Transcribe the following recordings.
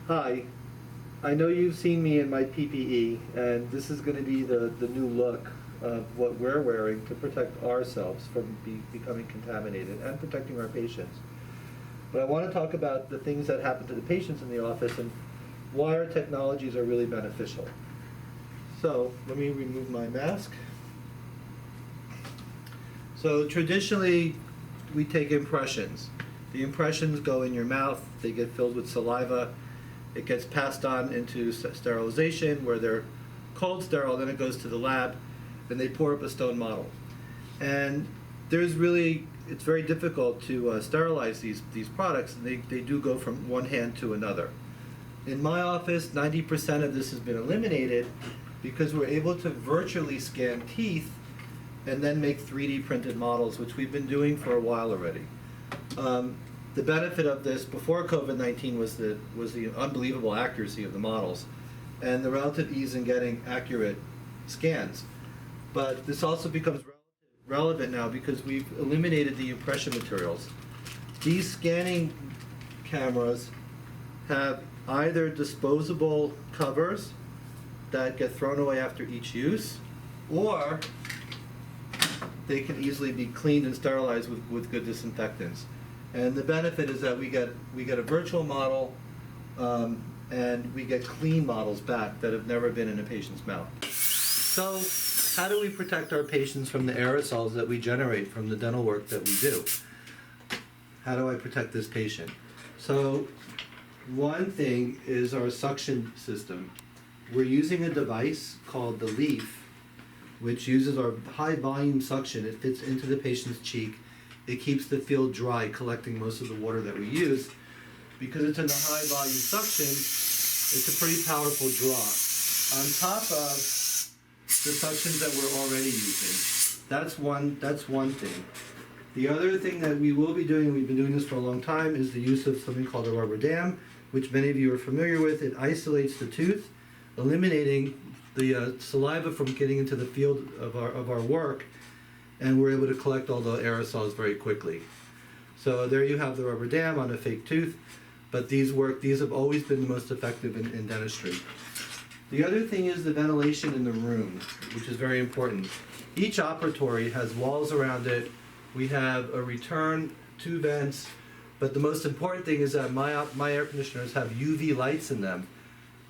Hi, I know you've seen me in my PPE, and this is going to be the new look of what we're wearing to protect ourselves from becoming contaminated and protecting our patients. But I want to talk about the things that happen to the patients in the office and why our technologies are really beneficial. So let me remove my mask. So traditionally, we take impressions. The impressions go in your mouth, they get filled with saliva, it gets passed on into sterilization where they're cold sterile, then it goes to the lab, and they pour up a stone model. And it's very difficult to sterilize these products, and they do go from one hand to another. In my office, 90% of this has been eliminated because we're able to virtually scan teeth and then make 3D printed models, which we've been doing for a while already. The benefit of this before COVID-19 was the unbelievable accuracy of the models and the relative ease in getting accurate scans. But this also becomes relevant now because we've eliminated the impression materials. These scanning cameras have either disposable covers that get thrown away after each use, or they can easily be cleaned and sterilized with good disinfectants. And the benefit is that we get a virtual model and we get clean models back that have never been in a patient's mouth. So how do we protect our patients from the aerosols that we generate from the dental work that we do? How do I protect this patient? So one thing is our suction system. We're using a device called the Leaf, which uses our high volume suction. It fits into the patient's cheek. It keeps the field dry, collecting most of the water that we use. Because it's in the high volume suction, it's a pretty powerful draw. On top of the suctions that we're already using. That's one thing. The other thing that we will be doing, and we've been doing this for a long time, is the use of something called a rubber dam, which many of you are familiar with. It isolates the tooth, eliminating the saliva from getting into the field of our work, and we're able to collect all the aerosols very quickly. So there you have the rubber dam on a fake tooth, but these have always been the most effective in dentistry. The other thing is the ventilation in the room, which is very important. Each operatory has walls around it. We have a return, 2 vents, but the most important thing is that my air conditioners have UV lights in them.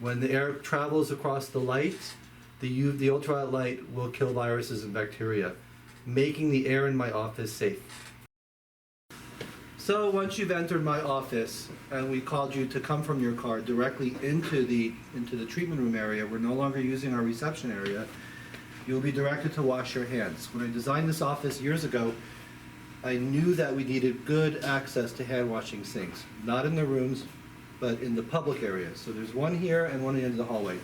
When the air travels across the lights, the ultraviolet light will kill viruses and bacteria, making the air in my office safe. So once you've entered my office and we called you to come from your car directly into the treatment room area, we're no longer using our reception area, you'll be directed to wash your hands. When I designed this office years ago, I knew that we needed good access to hand washing sinks, not in the rooms, but in the public areas. So there's one here and one at the end of the hallway.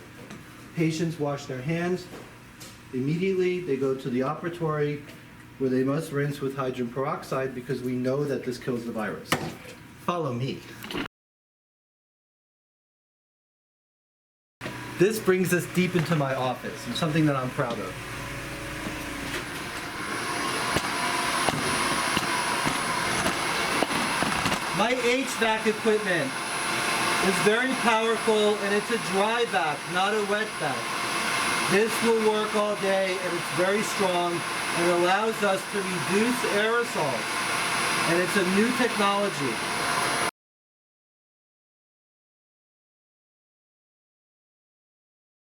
Patients wash their hands. Immediately, they go to the operatory where they must rinse with hydrogen peroxide because we know that this kills the virus. Follow me. This brings us deep into my office, and something that I'm proud of. My HVAC equipment is very powerful, and it's a dry vac, not a wet vac. This will work all day, and it's very strong, and allows us to reduce aerosols. And it's a new technology.